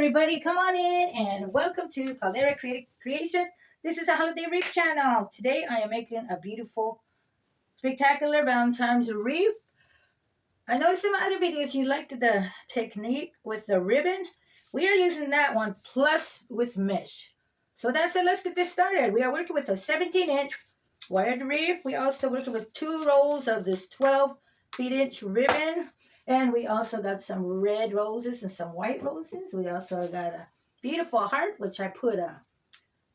everybody, come on in and welcome to Caldera Creations. This is a holiday wreath channel. Today I am making a beautiful, spectacular Valentine's wreath. I noticed in my other videos you liked the technique with the ribbon. We are using that one plus with mesh. So that's it. Let's get this started. We are working with a 17-inch wired wreath. We also working with 2 rolls of this 12-inch ribbon. And we also got some red roses and some white roses. We also got a beautiful heart, which I put a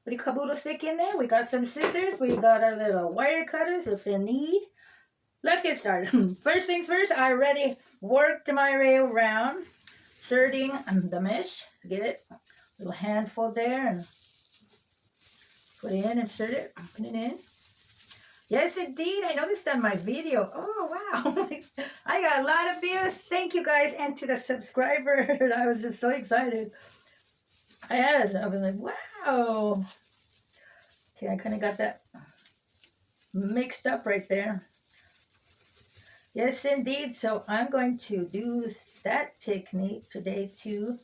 caboodle stick in there. We got some scissors. We got our little wire cutters if you need. Let's get started. First things first, I already worked my way around, inserting the mesh. Get it? A little handful there and put it in, insert it, put it in. Yes, indeed. I noticed on my video. Oh, wow. I got a lot of views. Thank you, guys. And to the subscriber. I was just so excited. I was like, wow. Okay, I kind of got that mixed up right there. Yes, indeed. So I'm going to do that technique today to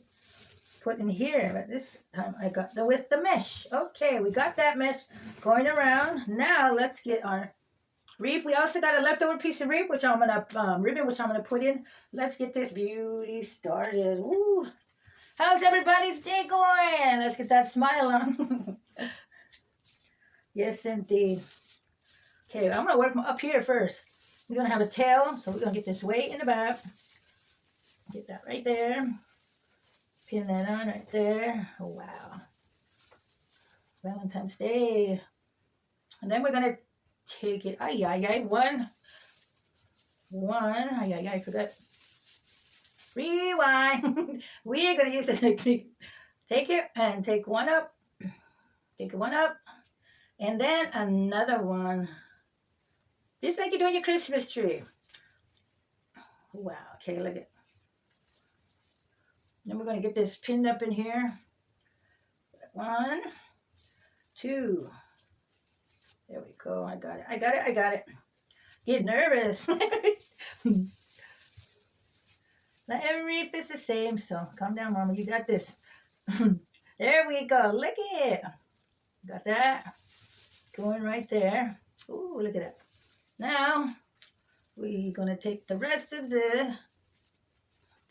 put in here. But this time I got with the mesh. Okay, we got that mesh going around. Now let's get our wreath. We also got a leftover piece of wreath, which I'm gonna ribbon, which I'm gonna put in. Let's get this beauty started. Woo! How's everybody's day going? Let's get that smile on. Yes, indeed. Okay, I'm gonna work up here first. We're gonna have a tail, so we're gonna get this way in the back. Get that right there. Pin that on right there. Oh, wow. Valentine's Day. And then we're gonna take it. One. I forgot. Rewind. We're gonna use this technique. Take it and take one up. Take one up. And then another one. Just like you're doing your Christmas tree. Wow. Okay, look at. Then we're gonna get this pinned up in here. 1, 2. There we go. I got it. Get nervous. Not every wreath is the same, so calm down, Mama. You got this. There we go. Look at it. Got that. Going right there. Ooh, look at that. Now, we're going to take the rest of this.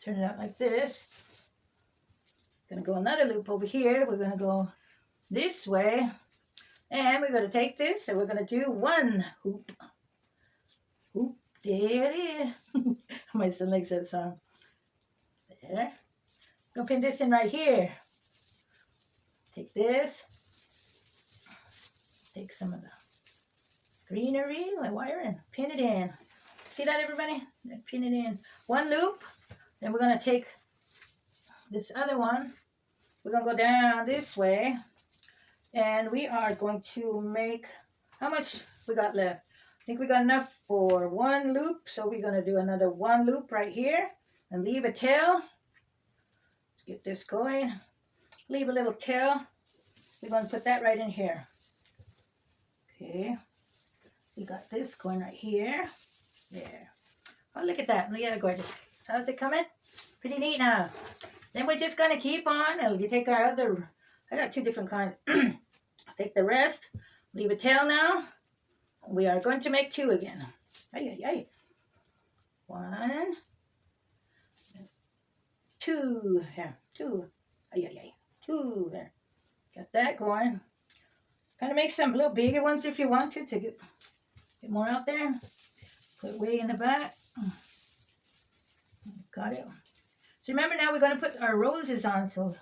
Turn it out like this. Going to go another loop over here. We're going to go this way. And we're going to take this and we're going to do 1 hoop. Hoop. There it is. My son likes that song. There. Gonna pin this in right here. Take this. Take some of the greenery, my wire, and pin it in. See that, everybody? Pin it in. 1 loop. Then we're gonna take this other one. We're gonna go down this way. And we are going to make, how much we got left? I think we got enough for 1 loop. So we're gonna do another 1 loop right here. And leave a tail. Let's get this going. Leave a little tail. We're going to put that right in here. Okay. We got this going right here. There. Oh, look at that. Look at that, gorgeous. How's it coming? Pretty neat now. Then we're just going to keep on. And we take our other, I got 2 different kinds. Take the rest. Leave a tail now. We are going to make 2 again. 1, 2. Here. 2. 2 there. Got that going. Kind of make some little bigger ones if you want to get more out there. Put it way in the back. Got it. So remember now we're going to put our roses on, so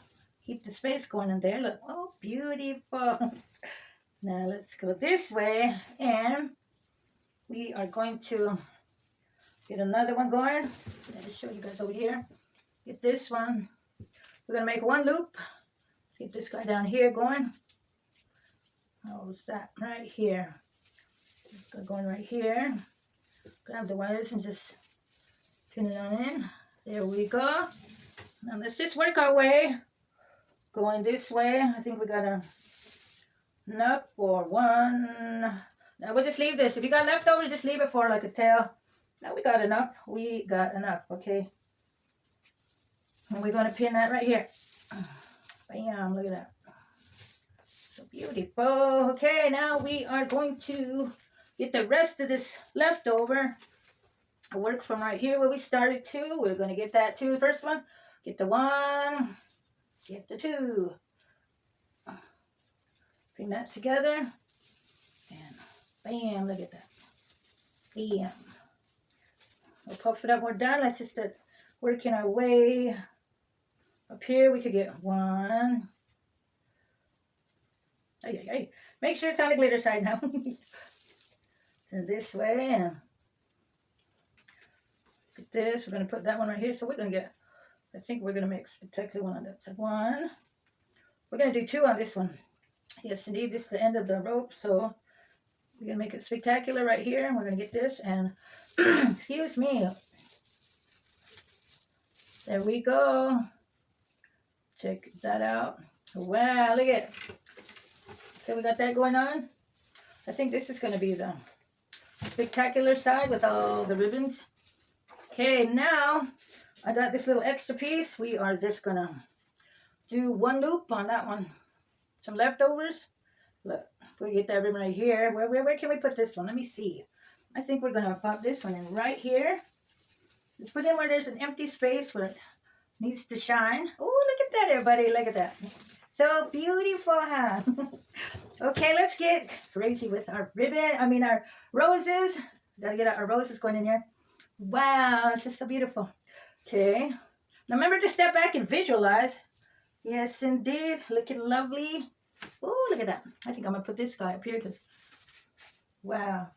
keep the space going in there. Look. Oh, beautiful. Now let's go this way, and we are going to get another one going. Let me show you guys over here. Get this one. We're going to make 1 loop. Get this guy down here going. How's that? Right here. Just going right here. Grab the wires and just pin it on in. There we go. Now let's just work our way. Going this way. I think we got enough for 1. Now we'll just leave this. If you got leftovers, just leave it for like a tail. Now we got enough. We got enough. Okay. And we're going to pin that right here. Bam, look at that. So beautiful. Okay, now we are going to get the rest of this leftover. Work from right here where we started to. We're going to get that two. First one, get the one, get the two. Bring that together. And bam, look at that. Bam. We'll puff it up. We're done. Let's just start working our way up here. We could get one. Hey. Make sure it's on the glitter side now. Turn this way and get this. We're going to put that one right here. So we're going to get, I think we're going to make exactly one on that side. One. We're going to do two on this one. Yes, indeed. This is the end of the rope. So we're going to make it spectacular right here. And we're going to get this. And excuse me. There we go. Check that out. Wow, look at it. Okay, we got that going on. I think this is going to be the spectacular side with all the ribbons. Okay, now I got this little extra piece. We are just going to do one loop on that one. Some leftovers. Look, we get that ribbon right here. Where can we put this one? Let me see. I think we're going to pop this one in right here. Let's put in where there's an empty space where it needs to shine. Oh, look at that, everybody. Look at that. So beautiful, huh? Okay, let's get crazy with our ribbon. Our roses. Gotta get our roses going in here. Wow, this is so beautiful. Okay. Now remember to step back and visualize. Yes, indeed. Looking lovely. Oh, look at that. I think I'm going to put this guy up here because, wow.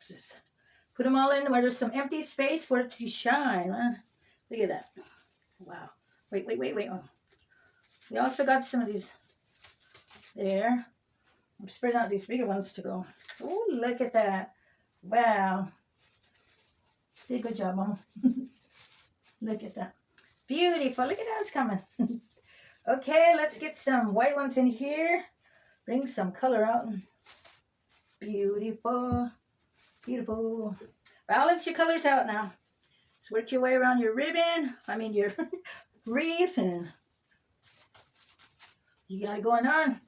Just put them all in where there's some empty space for it to shine. Huh? Look at that. Wow. Wait. Oh. We also got some of these there. I'm spreading out these bigger ones to go. Oh, look at that. Wow. Did a good job, Mom. Look at that. Beautiful. Look at how it's coming. Okay, let's get some white ones in here. Bring some color out. Beautiful. Beautiful. Balance your colors out now. Just work your way around your ribbon. Your wreath. And you got it going on.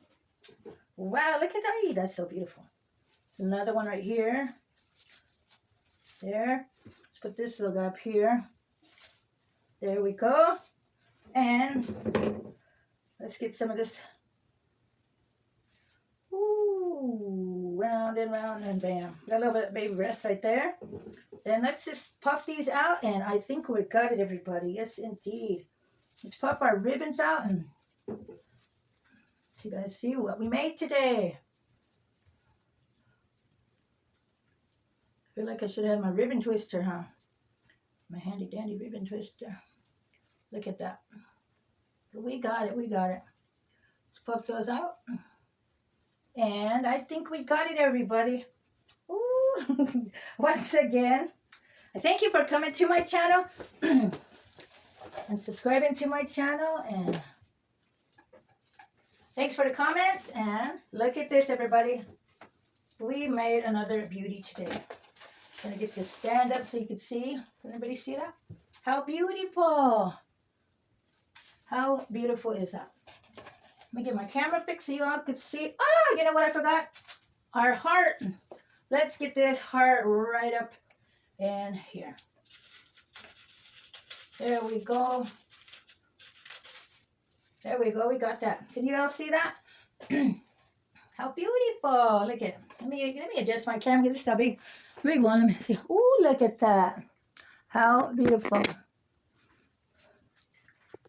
Wow, look at that. That's so beautiful. There's another one right here. There. Let's put this little guy up here. There we go. And let's get some of this. Ooh, round and round and bam. Got a little bit of baby breath right there. Then let's just puff these out, and I think we got it, everybody. Yes, indeed. Let's pop our ribbons out and you guys see what we made today. I feel like I should have my ribbon twister, huh? My handy dandy ribbon twister. Look at that. We got it. Let's puff those out. And I think we got it, everybody. Ooh. Once again, I thank you for coming to my channel and subscribing to my channel. And thanks for the comments. And look at this, everybody. We made another beauty today. I'm going to get this stand up so you can see. Can anybody see that? How beautiful. How beautiful is that? Let me get my camera fixed so you all can see. Oh, you know what I forgot? Our heart. Let's get this heart right up in here. There we go. There we go. We got that. Can you all see that? How beautiful. Look at it. Let me adjust my camera. This is a big one. Let me see. Oh, look at that. How beautiful.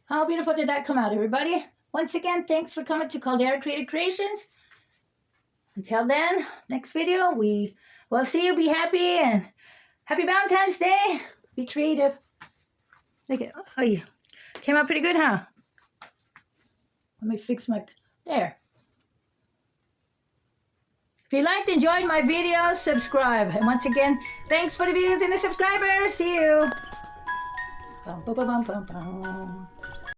How beautiful did that come out, everybody? Once again, thanks for coming to Caldera Creative Creations. Until then, next video, we will see you. Be happy and happy Valentine's Day. Be creative. Look at, oh yeah. Came out pretty good, huh? Let me fix my, there. If you liked, enjoyed my video, subscribe. And once again, thanks for the views and the subscribers. See you. Bum, bum, bum, bum, bum.